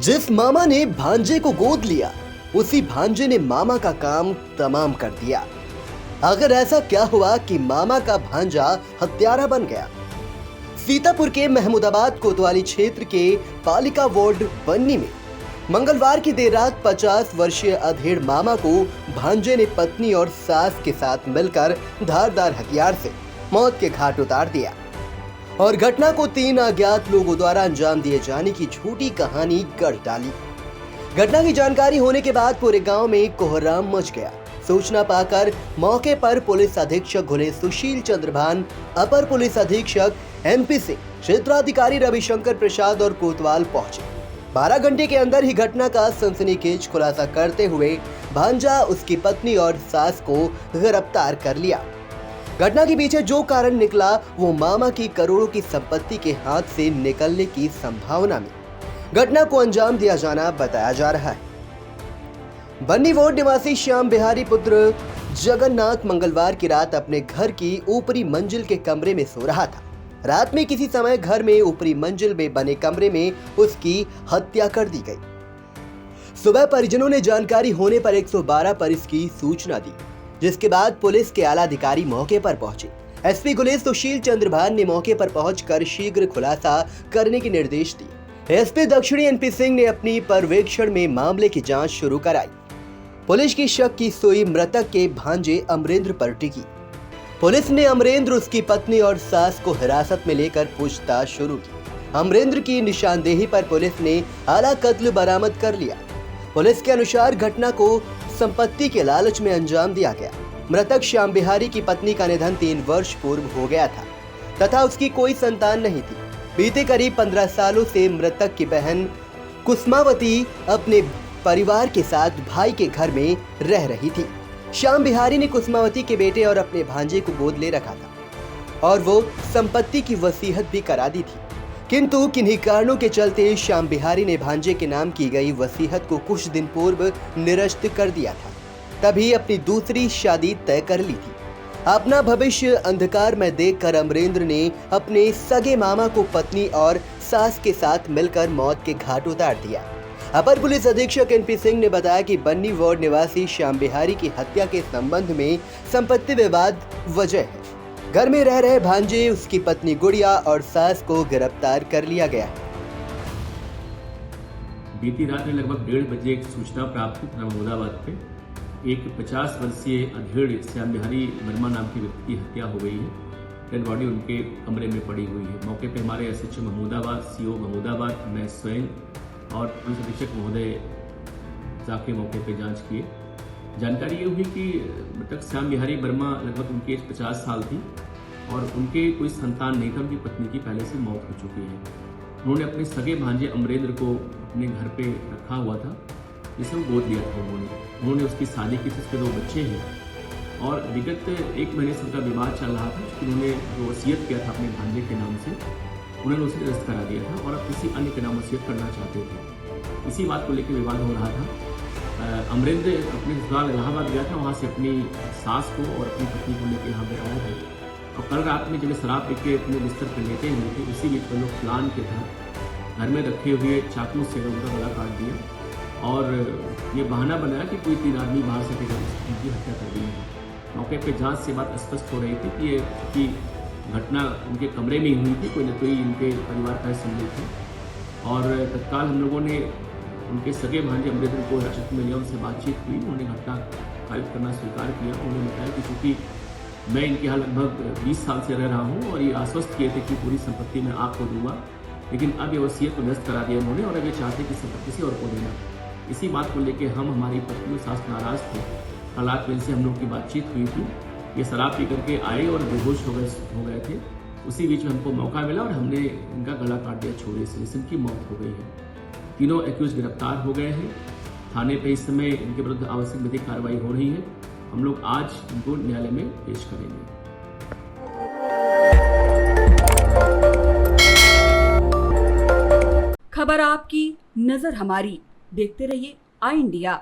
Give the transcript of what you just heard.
जिस मामा ने भांजे को गोद लिया, उसी भांजे ने मामा का काम तमाम कर दिया। अगर ऐसा क्या हुआ कि मामा का भांजा हत्यारा बन गया? सीतापुर के महमूदाबाद कोतवाली क्षेत्र के पालिका वार्ड बन्नी में मंगलवार की देर रात 50 वर्षीय अधेड़ मामा को भांजे ने पत्नी और सास के साथ मिलकर धारदार हथियार से मौत के घाट उतार दिया और घटना को 3 अज्ञात लोगों द्वारा अंजाम दिए जाने की झूठी कहानी गढ़ डाली। घटना की जानकारी होने के बाद पूरे गांव में कोहराम मच गया। सूचना पाकर मौके पर पुलिस अधीक्षक घुले सुशील चंद्रभान, अपर पुलिस अधीक्षक एनपी सिंह, क्षेत्राधिकारी रविशंकर प्रसाद और कोतवाल पहुंचे। 12 घंटे के अंदर ही घटना का सनसनीखेज खुलासा करते हुए भांजा, उसकी पत्नी और सास को गिरफ्तार कर लिया। घटना के पीछे जो कारण निकला वो मामा की करोड़ों की संपत्ति के हाथ से निकलने की संभावना में घटना को अंजाम दिया जाना बताया जा रहा है। बन्नी वार्ड निवासी श्याम बिहारी पुत्र जगन्नाथ मंगलवार की रात अपने घर की ऊपरी मंजिल के कमरे में सो रहा था। रात में किसी समय घर में ऊपरी मंजिल में बने कमरे में उसकी हत्या कर दी गई। सुबह परिजनों ने जानकारी होने पर 112 पर इसकी सूचना दी, जिसके बाद पुलिस के आला अधिकारी मौके पर पहुंचे। एसपी घुले सुशील चंद्रभान ने मौके पर पहुंचकर शीघ्र खुलासा करने के निर्देश दिए। एसपी दक्षिणी एनपी सिंह ने अपनी पर्यवेक्षण में मामले की जांच शुरू कराई। पुलिस की शक की सुई मृतक के भांजे अमरेंद्र पर टिकी। पुलिस ने अमरेंद्र, उसकी पत्नी और सास को हिरासत में लेकर पूछताछ शुरू की। अमरेंद्र की निशानदेही पर पुलिस ने आला कत्ल बरामद कर लिया। पुलिस के अनुसार घटना को संपत्ति के लालच में अंजाम दिया गया। मृतक श्याम बिहारी की पत्नी का निधन 3 वर्ष पूर्व हो गया था तथा उसकी कोई संतान नहीं थी। बीते करीब 15 सालों से मृतक की बहन कुसुमावती अपने परिवार के साथ भाई के घर में रह रही थी। श्याम बिहारी ने कुसुमावती के बेटे और अपने भांजे को गोद ले रखा था और वो संपत्ति की वसीयत भी करा दी थी, किंतु किन्हीं कारणों के चलते श्याम बिहारी ने भांजे के नाम की गई वसीयत को कुछ दिन पूर्व निरस्त कर दिया था। तभी अपनी दूसरी शादी तय कर ली थी। अपना भविष्य अंधकार में देखकर अमरेंद्र ने अपने सगे मामा को पत्नी और सास के साथ मिलकर मौत के घाट उतार दिया। अपर पुलिस अधीक्षक एनपी सिंह ने बताया कि बन्नी वार्ड निवासी श्याम बिहारी की हत्या के संबंध में संपत्ति विवाद वजह है। घर में रह रहे भांजे, उसकी पत्नी गुड़िया और सास को गिरफ्तार कर लिया गया है। बीती रात में लगभग 1:30 बजे एक सूचना प्राप्त हुई महमूदाबाद पे एक 50 वर्षीय अधेड़ श्याम बिहारी वर्मा नाम के व्यक्ति की हत्या हो गई है। डेड बॉडी उनके कमरे में पड़ी हुई है। मौके पे हमारे एसएचओ महमूदाबाद, सीओ महमूदाबाद, मैं स्वयं और पुलिस अधीक्षक महोदय जाके मौके पे जांच किए। जानकारी ये हुई कि मृतक श्याम बिहारी वर्मा लगभग उनकी एज 50 साल थी और उनके कोई संतान नहीं था। उनकी पत्नी की पहले से मौत हो चुकी है। उन्होंने अपने सगे भांजे अमरेंद्र को अपने घर पे रखा हुआ था, जिसे वो गोद लिया था। उन्होंने उसकी शादी की थी, उसके 2 बच्चे हैं और विगत 1 महीने से उनका विवाह चल रहा था। उन्होंने जो वसीयत किया था अपने भांजे के नाम से, उन्होंने उसे निरस्त करा दिया था और अब किसी अन्य के नाम वसीयत करना चाहते थे। इसी बात को लेकर विवाद हो रहा था। अमरेंद्र अपने ससुराल इलाहाबाद गया था, वहाँ से अपनी सास को और अपनी पत्नी को लेकर यहाँ पे आया है और कल रात में जब शराब पी के अपने बिस्तर पर लेटे हुए थे, उसी बीच वो लोग प्लान के तहत घर में रखे हुए चाकू से उनका गला काट दिया और ये बहाना बनाया कि कोई 3 आदमी बाहर से उनकी हत्या कर दी है। मौके पर जाँच से बात स्पष्ट हो रही थी कि ये घटना उनके कमरे में ही हुई थी, कोई न कोई इनके परिवार का सम्मिलित थे और तत्काल हम लोगों ने उनके सगे भांजे अमरेंद्र को हिरासत में लिया। उनसे बातचीत हुई, उन्होंने घटना कायम करना स्वीकार किया। उन्होंने बताया कि चूँकि मैं इनके यहाँ लगभग 20 साल से रह रहा हूँ और ये आश्वस्त किए थे कि पूरी संपत्ति मैं आपको दूंगा, लेकिन अब ये वसीयत को निरस्त करा दिया उन्होंने और अब ये चाहते कि संपत्ति से और को देना। इसी बात को लेकर हम, हमारी पत्नी और सास नाराज थे। कल रात में से हम लोग की बातचीत हुई थी। ये शराब पी करके आए और बेहोश हो गए थे। उसी बीच में हमको मौका मिला और हमने इनका गला काट दिया छुरे से, इससे इनकी मौत हो गई है। तीनों एक्यूज गिरफ्तार हो गए हैं। थाने पे इस समय इनके विरुद्ध आवश्यक विधिक कार्रवाई हो रही है। हम लोग आज इनको न्यायालय में पेश करेंगे। खबर आपकी, नजर हमारी। देखते रहिए आई इंडिया।